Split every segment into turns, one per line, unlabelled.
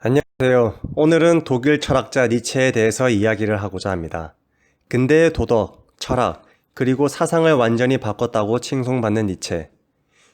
안녕하세요. 오늘은 독일 철학자 니체에 대해서 이야기를 하고자 합니다. 근대의 도덕, 철학, 그리고 사상을 완전히 바꿨다고 칭송받는 니체.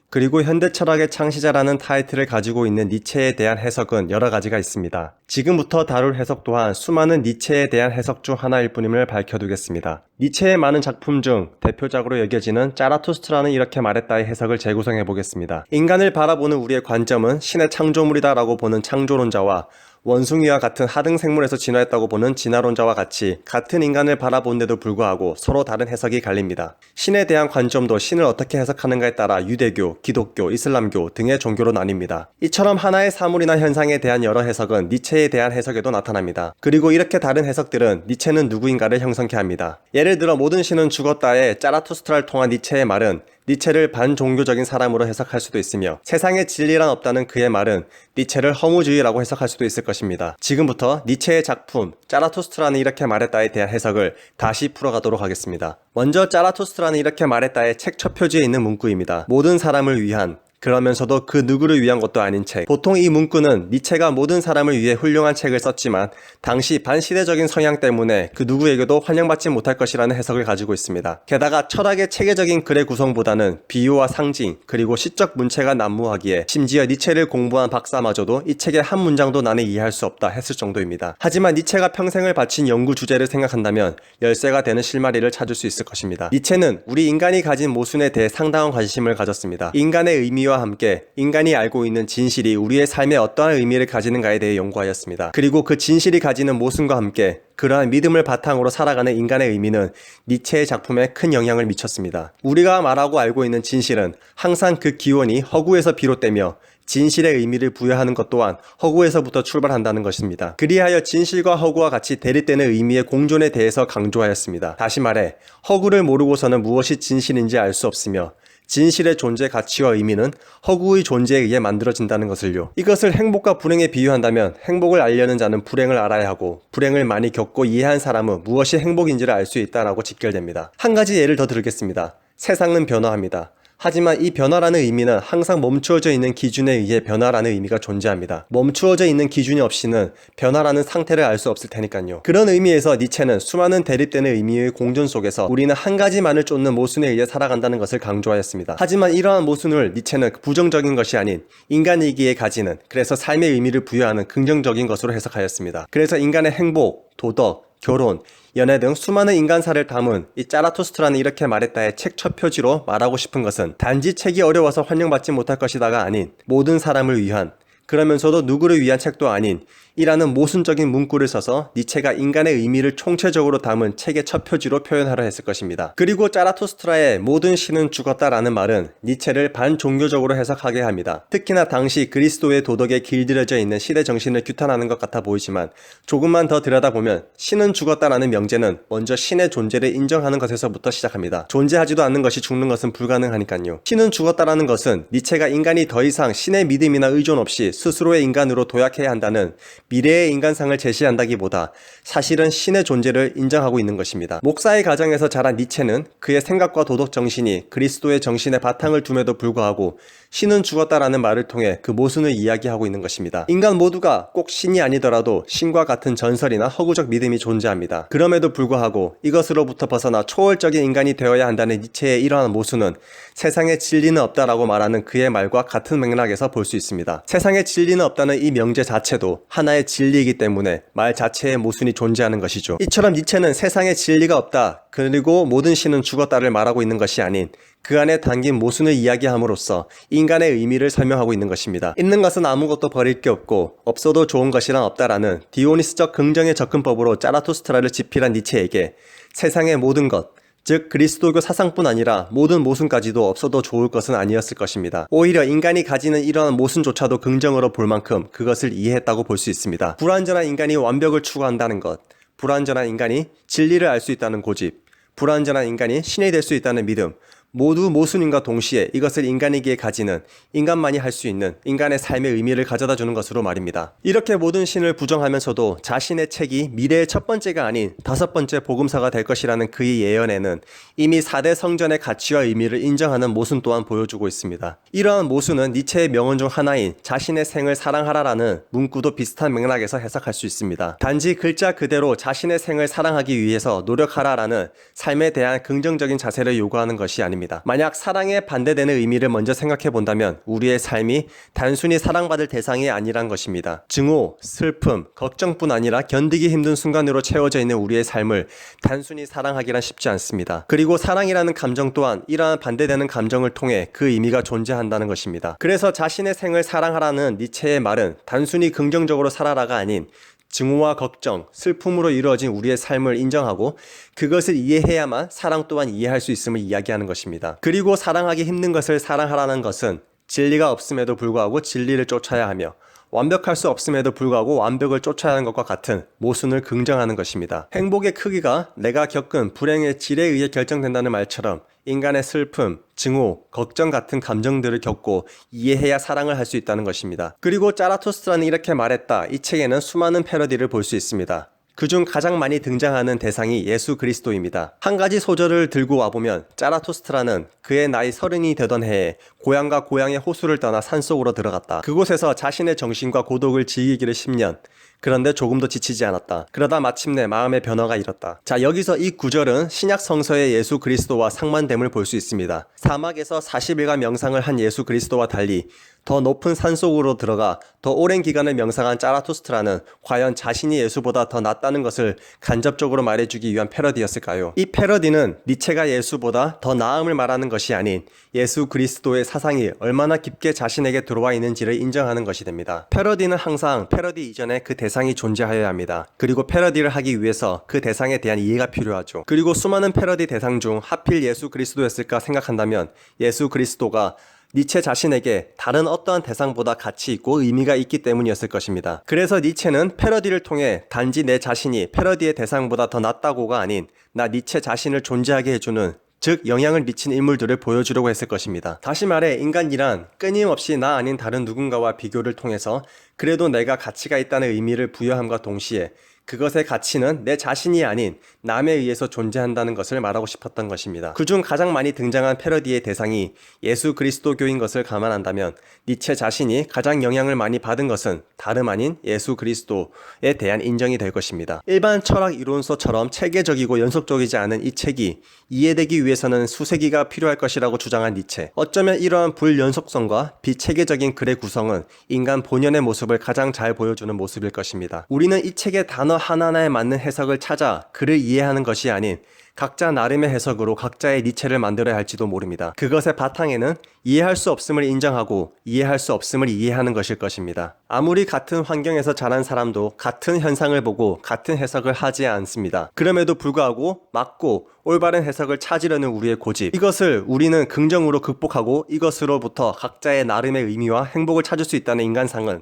그리고 현대 철학의 창시자라는 타이틀을 가지고 있는 니체에 대한 해석은 여러 가지가 있습니다. 지금부터 다룰 해석 또한 수많은 니체에 대한 해석 중 하나일 뿐임을 밝혀두겠습니다. 니체의 많은 작품 중 대표작으로 여겨지는 짜라투스트라는 이렇게 말했다의 해석을 재구성해 보겠습니다. 인간을 바라보는 우리의 관점은 신의 창조물이다라고 보는 창조론자와 원숭이와 같은 하등 생물에서 진화했다고 보는 진화론자와 같이 같은 인간을 바라보는데도 불구하고 서로 다른 해석이 갈립니다. 신에 대한 관점도 신을 어떻게 해석하는가에 따라 유대교, 기독교, 이슬람교 등의 종교로 나뉩니다. 이처럼 하나의 사물이나 현상에 대한 여러 해석은 니체에 대한 해석에도 나타납니다. 그리고 이렇게 다른 해석들은 니체는 누구인가를 형성케 합니다. 예를 들어 모든 신은 죽었다의 짜라투스트라를 통한 니체의 말은 니체를 반종교적인 사람으로 해석할 수도 있으며 세상에 진리란 없다는 그의 말은 니체를 허무주의라고 해석할 수도 있을 것입니다. 지금부터 니체의 작품 짜라투스트라는 이렇게 말했다에 대한 해석을 다시 풀어가도록 하겠습니다. 먼저 짜라투스트라는 이렇게 말했다의 책 첫 표지에 있는 문구입니다. 모든 사람을 위한, 그러면서도 그 누구를 위한 것도 아닌 책. 보통 이 문구는 니체가 모든 사람을 위해 훌륭한 책을 썼지만 당시 반시대적인 성향 때문에 그 누구에게도 환영받지 못할 것이라는 해석을 가지고 있습니다. 게다가 철학의 체계적인 글의 구성보다는 비유와 상징 그리고 시적 문체가 난무하기에 심지어 니체를 공부한 박사마저도 이 책의 한 문장도 나는 이해할 수 없다 했을 정도입니다. 하지만 니체가 평생을 바친 연구 주제를 생각한다면 열쇠가 되는 실마리를 찾을 수 있을 것입니다. 니체는 우리 인간이 가진 모순에 대해 상당한 관심을 가졌습니다. 인간의 의미와 함께 인간이 알고 있는 진실이 우리의 삶에 어떠한 의미를 가지는가에 대해 연구하였습니다. 그리고 그 진실이 가지는 모순과 함께 그러한 믿음을 바탕으로 살아가는 인간의 의미는 니체의 작품에 큰 영향을 미쳤습니다. 우리가 말하고 알고 있는 진실은 항상 그 기원이 허구에서 비롯되며 진실의 의미를 부여하는 것 또한 허구에서부터 출발한다는 것입니다. 그리하여 진실과 허구와 같이 대립되는 의미의 공존에 대해서 강조하였습니다. 다시 말해 허구를 모르고서는 무엇이 진실인지 알 수 없으며 진실의 존재 가치와 의미는 허구의 존재에 의해 만들어진다는 것을요. 이것을 행복과 불행에 비유한다면 행복을 알려는 자는 불행을 알아야 하고 불행을 많이 겪고 이해한 사람은 무엇이 행복인지를 알 수 있다라고 직결됩니다. 한 가지 예를 더 들겠습니다. 세상은 변화합니다. 하지만 이 변화라는 의미는 항상 멈추어져 있는 기준에 의해 변화라는 의미가 존재합니다. 멈추어져 있는 기준이 없이는 변화라는 상태를 알 수 없을 테니까요. 그런 의미에서 니체는 수많은 대립되는 의미의 공존 속에서 우리는 한 가지만을 쫓는 모순에 의해 살아간다는 것을 강조하였습니다. 하지만 이러한 모순을 니체는 부정적인 것이 아닌 인간이기에 가지는, 그래서 삶의 의미를 부여하는 긍정적인 것으로 해석하였습니다. 그래서 인간의 행복, 도덕, 결혼, 연애 등 수많은 인간사를 담은 이 짜라투스트라는 이렇게 말했다의 책 첫 표지로 말하고 싶은 것은 단지 책이 어려워서 환영받지 못할 것이다가 아닌 모든 사람을 위한, 그러면서도 누구를 위한 책도 아닌 이라는 모순적인 문구를 써서 니체가 인간의 의미를 총체적으로 담은 책의 첫 표지로 표현하려 했을 것입니다. 그리고 짜라투스트라의 모든 신은 죽었다라는 말은 니체를 반종교적으로 해석하게 합니다. 특히나 당시 그리스도의 도덕에 길들여져 있는 시대 정신을 규탄하는 것 같아 보이지만 조금만 더 들여다보면 신은 죽었다라는 명제는 먼저 신의 존재를 인정하는 것에서부터 시작합니다. 존재하지도 않는 것이 죽는 것은 불가능하니까요. 신은 죽었다라는 것은 니체가 인간이 더 이상 신의 믿음이나 의존 없이 스스로의 인간으로 도약해야 한다는 미래의 인간상을 제시한다기보다 사실은 신의 존재를 인정하고 있는 것입니다. 목사의 가정에서 자란 니체는 그의 생각과 도덕 정신이 그리스도의 정신에 바탕을 둠에도 불구하고 신은 죽었다라는 말을 통해 그 모순을 이야기하고 있는 것입니다. 인간 모두가 꼭 신이 아니더라도 신과 같은 전설이나 허구적 믿음이 존재합니다. 그럼에도 불구하고 이것으로부터 벗어나 초월적인 인간이 되어야 한다는 니체의 이러한 모순은 세상에 진리는 없다라고 말하는 그의 말과 같은 맥락에서 볼 수 있습니다. 세상에 진리는 없다는 이 명제 자체도 하나의 진리이기 때문에 말 자체에 모순이 존재하는 것이죠. 이처럼 니체는 세상에 진리가 없다, 그리고 모든 신은 죽었다를 말하고 있는 것이 아닌 그 안에 담긴 모순을 이야기함으로써 인간의 의미를 설명하고 있는 것입니다. 있는 것은 아무것도 버릴 게 없고 없어도 좋은 것이란 없다라는 디오니스적 긍정의 접근법으로 짜라투스트라를 집필한 니체에게 세상의 모든 것, 즉 그리스도교 사상뿐 아니라 모든 모순까지도 없어도 좋을 것은 아니었을 것입니다. 오히려 인간이 가지는 이러한 모순조차도 긍정으로 볼 만큼 그것을 이해했다고 볼 수 있습니다. 불완전한 인간이 완벽을 추구한다는 것, 불완전한 인간이 진리를 알 수 있다는 고집, 불완전한 인간이 신이 될 수 있다는 믿음, 모두 모순임과 동시에 이것을 인간에게 가지는, 인간만이 할 수 있는 인간의 삶의 의미를 가져다 주는 것으로 말입니다. 이렇게 모든 신을 부정하면서도 자신의 책이 미래의 첫 번째가 아닌 5번째 복음서가 될 것이라는 그의 예언에는 이미 4대 성전의 가치와 의미를 인정하는 모순 또한 보여주고 있습니다. 이러한 모순은 니체의 명언 중 하나인 자신의 생을 사랑하라라는 문구도 비슷한 맥락에서 해석할 수 있습니다. 단지 글자 그대로 자신의 생을 사랑하기 위해서 노력하라라는 삶에 대한 긍정적인 자세를 요구하는 것이 아닙니다. 만약 사랑에 반대되는 의미를 먼저 생각해 본다면 우리의 삶이 단순히 사랑받을 대상이 아니란 것입니다. 증오, 슬픔, 걱정뿐 아니라 견디기 힘든 순간으로 채워져 있는 우리의 삶을 단순히 사랑하기란 쉽지 않습니다. 그리고 사랑이라는 감정 또한 이러한 반대되는 감정을 통해 그 의미가 존재한다는 것입니다. 그래서 자신의 생을 사랑하라는 니체의 말은 단순히 긍정적으로 살아라가 아닌 증오와 걱정, 슬픔으로 이루어진 우리의 삶을 인정하고 그것을 이해해야만 사랑 또한 이해할 수 있음을 이야기하는 것입니다. 그리고 사랑하기 힘든 것을 사랑하라는 것은 진리가 없음에도 불구하고 진리를 쫓아야 하며 완벽할 수 없음에도 불구하고 완벽을 쫓아야 하는 것과 같은 모순을 긍정하는 것입니다. 행복의 크기가 내가 겪은 불행의 질에 의해 결정된다는 말처럼 인간의 슬픔, 증오, 걱정 같은 감정들을 겪고 이해해야 사랑을 할 수 있다는 것입니다. 그리고 자라토스트라는 이렇게 말했다. 이 책에는 수많은 패러디를 볼 수 있습니다. 그중 가장 많이 등장하는 대상이 예수 그리스도입니다. 한 가지 소절을 들고 와보면 자라토스트라는 그의 나이 30이 되던 해에 고향과 고향의 호수를 떠나 산속으로 들어갔다. 그곳에서 자신의 정신과 고독을 즐기기를 10년. 그런데 조금도 지치지 않았다. 그러다 마침내 마음의 변화가 일었다. 자, 여기서 이 구절은 신약 성서의 예수 그리스도와 상반됨을 볼 수 있습니다. 사막에서 40일간 명상을 한 예수 그리스도와 달리 더 높은 산속으로 들어가 더 오랜 기간을 명상한 자라토스트라는 과연 자신이 예수보다 더 낫다는 것을 간접적으로 말해주기 위한 패러디였을까요? 이 패러디는 니체가 예수보다 더 나음을 말하는 것이 아닌 예수 그리스도의 사상이 얼마나 깊게 자신에게 들어와 있는지를 인정하는 것이 됩니다. 패러디는 항상 패러디 이전에 그 대상이 존재하여야 합니다. 그리고 패러디를 하기 위해서 그 대상에 대한 이해가 필요하죠. 그리고 수많은 패러디 대상 중 하필 예수 그리스도였을까 생각한다면 예수 그리스도가 니체 자신에게 다른 어떠한 대상보다 가치 있고 의미가 있기 때문이었을 것입니다. 그래서 니체는 패러디를 통해 단지 내 자신이 패러디의 대상보다 더 낫다고가 아닌 나 니체 자신을 존재하게 해주는, 즉 영향을 미친 인물들을 보여주려고 했을 것입니다. 다시 말해 인간이란 끊임없이 나 아닌 다른 누군가와 비교를 통해서 그래도 내가 가치가 있다는 의미를 부여함과 동시에 그것의 가치는 내 자신이 아닌 남에 의해서 존재한다는 것을 말하고 싶었던 것입니다. 그중 가장 많이 등장한 패러디의 대상이 예수 그리스도교인 것을 감안한다면 니체 자신이 가장 영향을 많이 받은 것은 다름 아닌 예수 그리스도에 대한 인정이 될 것입니다. 일반 철학 이론서처럼 체계적이고 연속적이지 않은 이 책이 이해되기 위해서는 수세기가 필요할 것이라고 주장한 니체. 어쩌면 이러한 불연속성과 비체계적인 글의 구성은 인간 본연의 모습을 가장 잘 보여주는 모습일 것입니다. 우리는 이 책의 단어 하나하나에 맞는 해석을 찾아 글을 이해하는 것이 아닌 각자 나름의 해석으로 각자의 니체를 만들어야 할지도 모릅니다. 그것의 바탕에는 이해할 수 없음을 인정하고 이해할 수 없음을 이해하는 것일 것입니다. 아무리 같은 환경에서 자란 사람도 같은 현상을 보고 같은 해석을 하지 않습니다. 그럼에도 불구하고 맞고 올바른 해석을 찾으려는 우리의 고집, 이것을 우리는 긍정으로 극복하고 이것으로부터 각자의 나름의 의미와 행복을 찾을 수 있다는 인간상은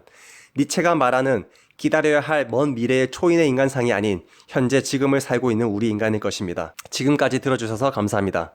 니체가 말하는 기다려야 할 먼 미래의 초인의 인간상이 아닌 현재 지금을 살고 있는 우리 인간일 것입니다. 지금까지 들어주셔서 감사합니다.